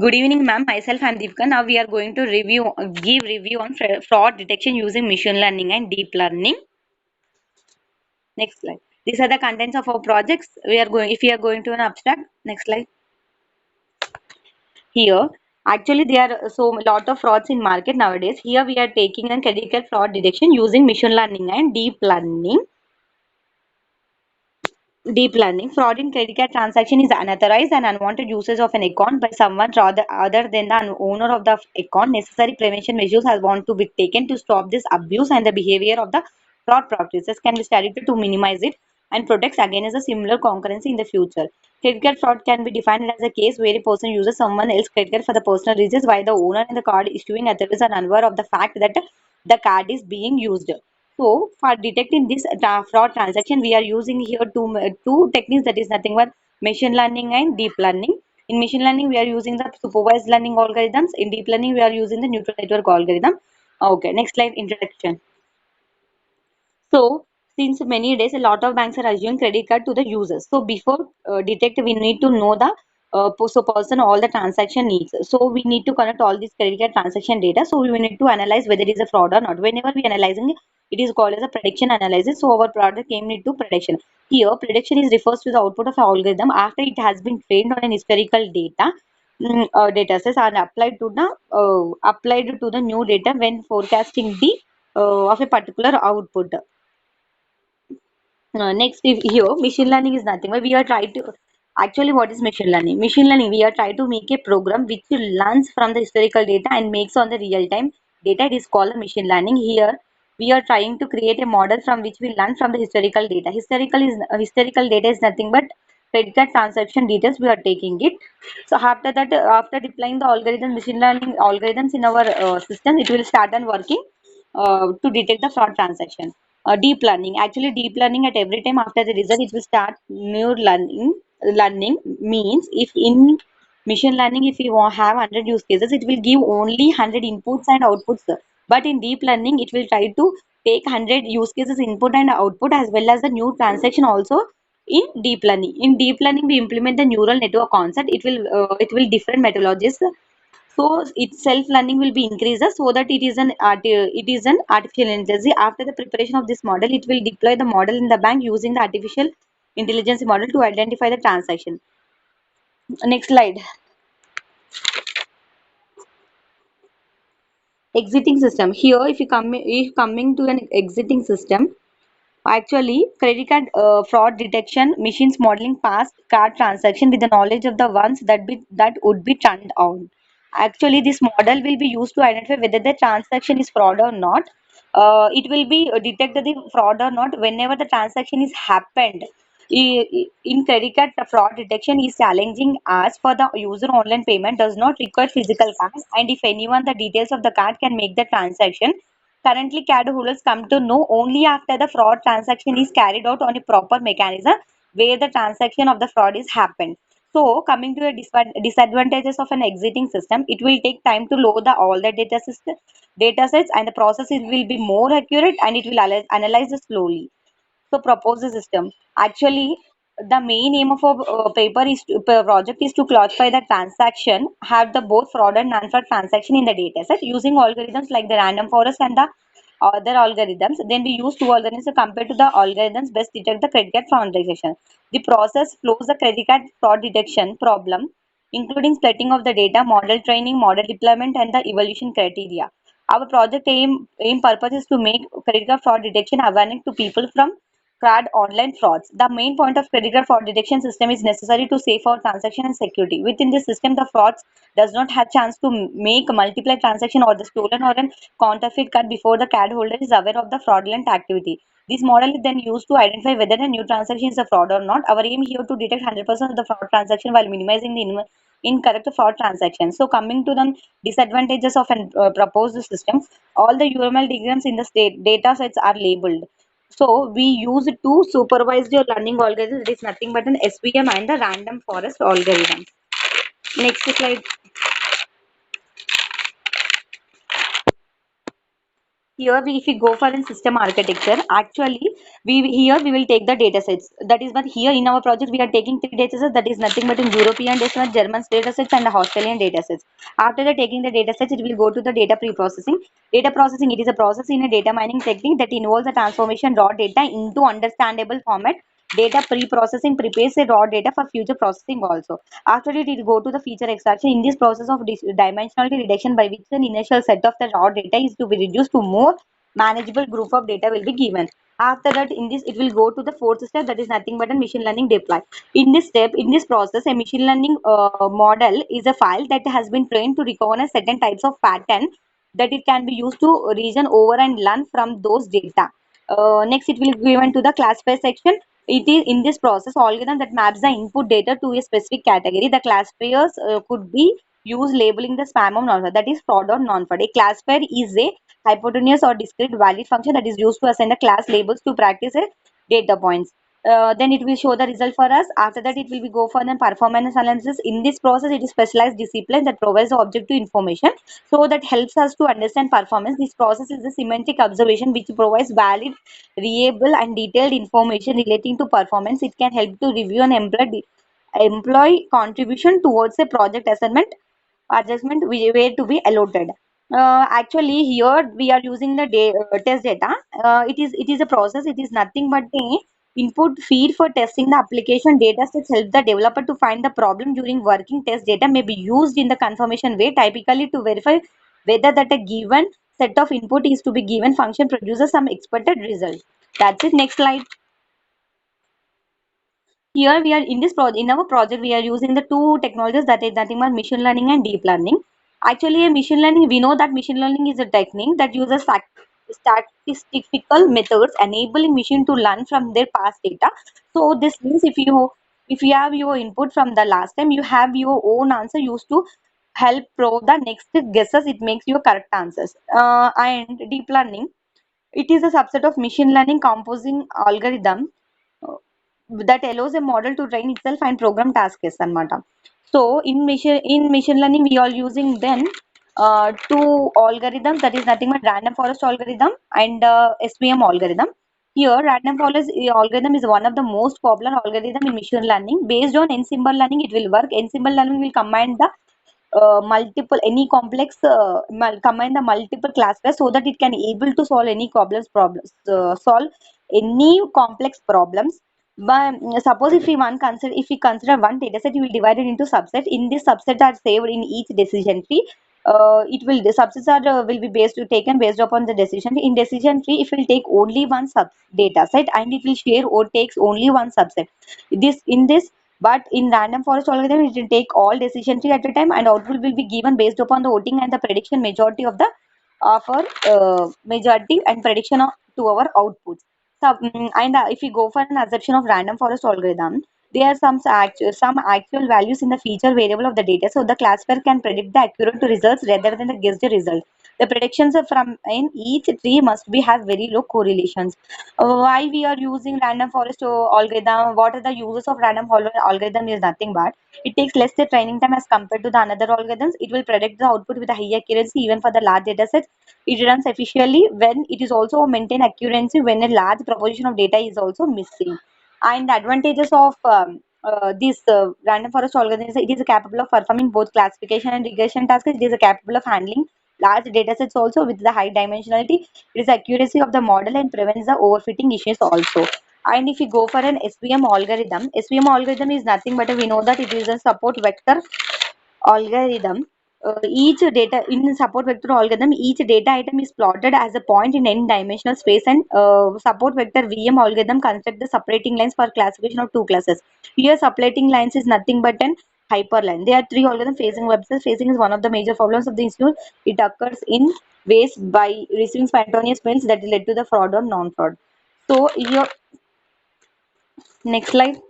Good evening, ma'am. Myself, I'm Deepika. Now we are going to give review on fraud detection using machine learning and deep learning. Next slide. These are the contents of our projects. If we are going to an abstract. Next slide. Here, actually, there are so lot of frauds in market nowadays. Here we are taking a credit card fraud detection using machine learning and deep learning. Deep learning. Fraud in credit card transaction is unauthorized and unwanted usage of an account by someone rather other than the owner of the account. Necessary prevention measures are want to be taken to stop this abuse and the behavior of the fraud practices can be studied to minimize it and protects against a similar concurrency in the future. Credit card fraud can be defined as a case where a person uses someone else's credit card for the personal reasons while the owner and the card issuing authorities are unaware of the fact that the card is being used. So for detecting this fraud transaction, we are using here two techniques, that is nothing but machine learning and deep learning. In machine learning, we are using the supervised learning algorithms. In deep learning, we are using the neural network algorithm. Okay, next slide, introduction. So, since many days, a lot of banks are issuing credit card to the users. So, before detect, we need to know the person all the transaction needs. So, we need to connect all this credit card transaction data. So, we need to analyze whether it is a fraud or not. Whenever we analyzing, it is called as a prediction analysis. So, our product came into prediction. Here, prediction is refers to the output of an algorithm after it has been trained on an historical data. Data sets are applied to the new data when forecasting the of a particular output. Next, if here machine learning is nothing but we are trying to actually what is machine learning? Machine learning, we are trying to make a program which learns from the historical data and makes on the real time data. It is called a machine learning. Here we are trying to create a model from which we learn from the historical data. Historical data is nothing but credit card transaction details. We are taking it. So after that, after deploying the algorithm, machine learning algorithms in our system, it will start and working to detect the fraud transaction. Deep learning, actually deep learning at every time after the result it will start new learning means if in machine learning if you have 100 use cases it will give only 100 inputs and outputs, but in deep learning it will try to take 100 use cases input and output as well as the new transaction also. In deep learning we implement the neural network concept. It will different methodologies. So its self learning will be increases so that it is an artificial intelligence. After the preparation of this model, it will deploy the model in the bank using the artificial intelligence model to identify the transaction. Next slide. Exiting system. Here if coming to an exiting system, actually credit card fraud detection machines modeling past card transaction with the knowledge of the ones that would be turned on. Actually this model will be used to identify whether the transaction is fraud or not. It will be detect the fraud or not whenever the transaction is happened. In credit card fraud detection is challenging as for the user online payment does not require physical card, and if anyone the details of the card can make the transaction. Currently, card holders come to know only after the fraud transaction is carried out on a proper mechanism where the transaction of the fraud is happened. So, coming to the disadvantages of an exiting system, it will take time to load all the data sets, and the process will be more accurate and it will analyze it slowly. So propose the system. Actually, the main aim of a project is to classify the transaction, have the both fraud and non-fraud transaction in the data set using algorithms like the random forest and the other algorithms. Then we use two algorithms to compare to the algorithms best detect the credit card fraud detection. The process flows the credit card fraud detection problem, including splitting of the data, model training, model deployment, and the evaluation criteria. Our project aim purpose is to make credit card fraud detection awareness to people from card online frauds. The main point of credit card fraud detection system is necessary to safeguard transaction and security. Within this system, the frauds does not have chance to make multiple transaction or the stolen or an counterfeit card before the card holder is aware of the fraudulent activity. This model is then used to identify whether a new transaction is a fraud or not. Our aim here to detect 100% of the fraud transaction while minimizing the incorrect fraud transactions. So coming to the disadvantages of an proposed system, all the UML diagrams in the state data sets are labeled. So we use it to supervise your learning algorithm. It is nothing but an SVM and the random forest algorithm. Next slide. Here, if we go for a system architecture, actually, we will take the data sets. That is what here in our project we are taking three data sets. That is nothing but in European data sets, German data sets, and the Australian data sets. After the taking the data sets, it will go to the data pre-processing. Data processing, it is a process in a data mining technique that involves the transformation raw data into understandable format. Data pre-processing prepares a raw data for future processing also. After it, it go to the feature extraction. In this process of dimensionality reduction, by which an initial set of the raw data is to be reduced to more manageable group of data will be given. After that, in this, it will go to the fourth step, that is nothing but a machine learning deploy. In this step, in this process, a machine learning model is a file that has been trained to recognize certain types of pattern that it can be used to reason over and learn from those data. Next, it will be given to the classifier section. It is in this process algorithm that maps the input data to a specific category. The classifiers could be used labeling the spam or non-fraud, that is fraud or non-fraud. A classifier is a hypotenuse or discrete valid function that is used to assign the class labels to practice a data points. Then it will show the result for us. After that, it will be go for the performance analysis. In this process, it is specialized discipline that provides the objective information, so that helps us to understand performance. This process is the semantic observation which provides valid, reliable, and detailed information relating to performance. It can help to review an employee contribution towards a project assignment adjustment where to be allotted. Actually, here we are using the test data. It is a process. It is nothing but the input feed for testing the application. Data sets help the developer to find the problem during working. Test data may be used in the confirmation way, typically to verify whether that a given set of input is to be given function produces some expected result. That's it. Next slide. Here we are in this project, in our project, we are using the two technologies, that is nothing but machine learning and deep learning. Actually, a machine learning, we know that machine learning is a technique that uses statistical methods enabling machine to learn from their past data. So this means if you have your input from the last time, you have your own answer used to help prove the next guesses. It makes you correct answers. And deep learning, it is a subset of machine learning composing algorithm that allows a model to train itself and program tasks అనమాట. So in machine learning we are using then two algorithms, that is nothing but random forest algorithm and SVM algorithm. Here random forest algorithm is one of the most popular algorithm in machine learning. Based on n symbol learning it will work. N symbol learning will combine the multiple any complex combine the multiple classifiers so that it can able to solve any problems solve any complex problems. But suppose if we consider one data set, you will divide it into subset. In this subset are saved in each decision tree. It will the subsets are will be taken based upon the decision tree. In decision tree, if will take only one sub data set and it will share or takes only one subset. This but in random forest algorithm, it will take all decision tree at a time and output will be given based upon the voting and the prediction majority of our majority and prediction to our outputs. So, and if we go for an assumption of random forest algorithm, there are some actual values in the feature variable of the data, so the classifier can predict the accurate results rather than the guessed result. The predictions are from in each tree must be have very low correlations. Why we are using random forest algorithm? What are the uses of random algorithm? Is nothing but it takes less the training time as compared to the another algorithms. It will predict the output with a high accuracy even for the large data sets. It runs efficiently when it is also maintain accuracy when a large proportion of data is also missing. And the advantages of this random forest algorithm is it is capable of performing both classification and regression tasks. It is capable of handling large data sets also with the high dimensionality. It is accuracy of the model and prevents the overfitting issues also. And if we go for an SVM algorithm is nothing but we know that it is a support vector algorithm. Each data in support vector algorithm, each data item is plotted as a point in n dimensional space, and support vector VM algorithm construct the separating lines for classification of two classes. Here separating lines is nothing but an hyperline. There are three algorithms phasing websites. Phasing is one of the major problems of the institute. It occurs in ways by receiving spontaneous mails that led to the fraud or non-fraud. So your next slide.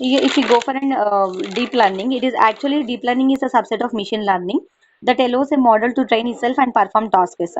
If you go for an deep learning, it is actually deep learning is a subset of machine learning that allows a model to train itself and perform tasks.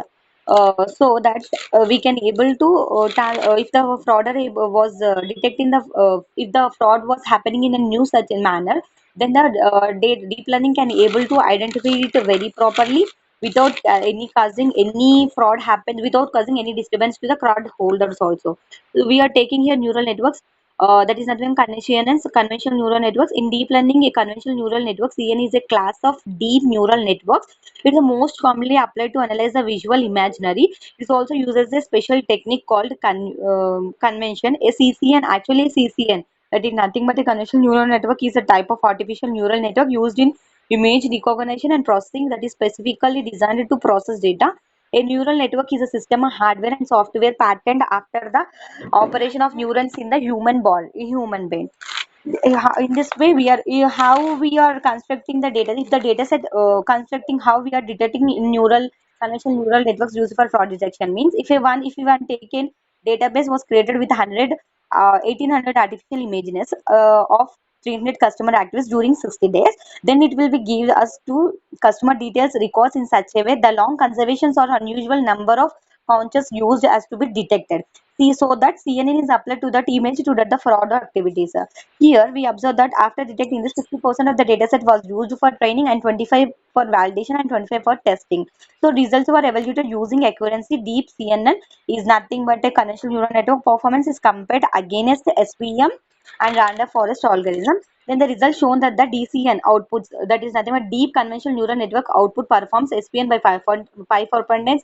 So that we can able to if the was detecting the if the fraud was happening in a new such a manner, then the deep learning can able to identify it very properly without any causing any fraud happen, without causing any disturbance to the crowd holders also. So we are taking here neural networks, that is nothing conventional neural networks. In deep learning, a conventional neural network CN is a class of deep neural networks. It is the most commonly applied to analyze the visual imaginary. It also uses a special technique called convention, a CCN. Actually, a CCN, that is nothing but a conventional neural network, is a type of artificial neural network used in image recognition and processing that is specifically designed to process data. A neural network is a system of hardware and software patterned after the operation of neurons in the human brain. In this way we are how we are constructing the data, if the data set constructing how we are detecting in neural conventional neural networks used for fraud detection means, if a one taken database was created with 100 1800 artificial images of 300 customer activities during 60 days, then it will be give us to customer details records in such a way the long conservations or unusual number of counters used as to be detected. See, so that CNN is applied to that image to that the fraud activities. Here we observe that after detecting this, 50% of the dataset was used for training and 25 for validation and 25 for testing. So results were evaluated using accuracy. Deep CNN is nothing but a conventional neural network. Performance is compared against the SVM and random forest algorithm. Then the results shown that the DCN outputs, that is nothing but deep conventional neural network output, performs SVN by 5%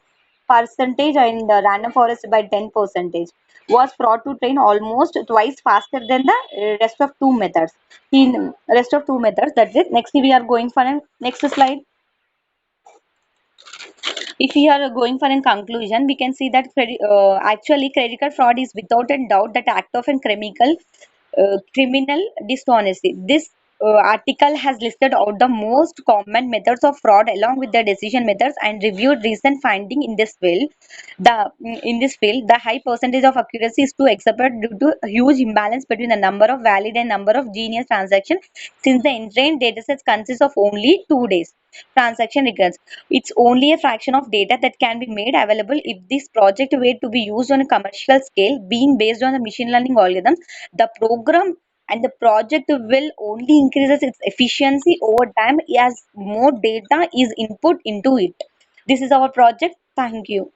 and random forest by 10 percentage, was brought to train almost twice faster than the rest of two methods. In rest of two methods, that's it. Next we are going for a next slide. If we are going for a conclusion, we can see that actually credit card fraud is without a doubt that act of a criminal dishonesty. This article has listed out the most common methods of fraud along with the decision methods and reviewed recent finding in this field. In this field, the high percentage of accuracy is to accepted due to a huge imbalance between the number of valid and number of genius transactions, since the entrained datasets consist of only 2 days transaction records. It's only a fraction of data that can be made available if this project were to be used on a commercial scale, being based on the machine learning algorithms. The program and the project will only increases its efficiency over time as more data is input into it. This is our project. Thank you.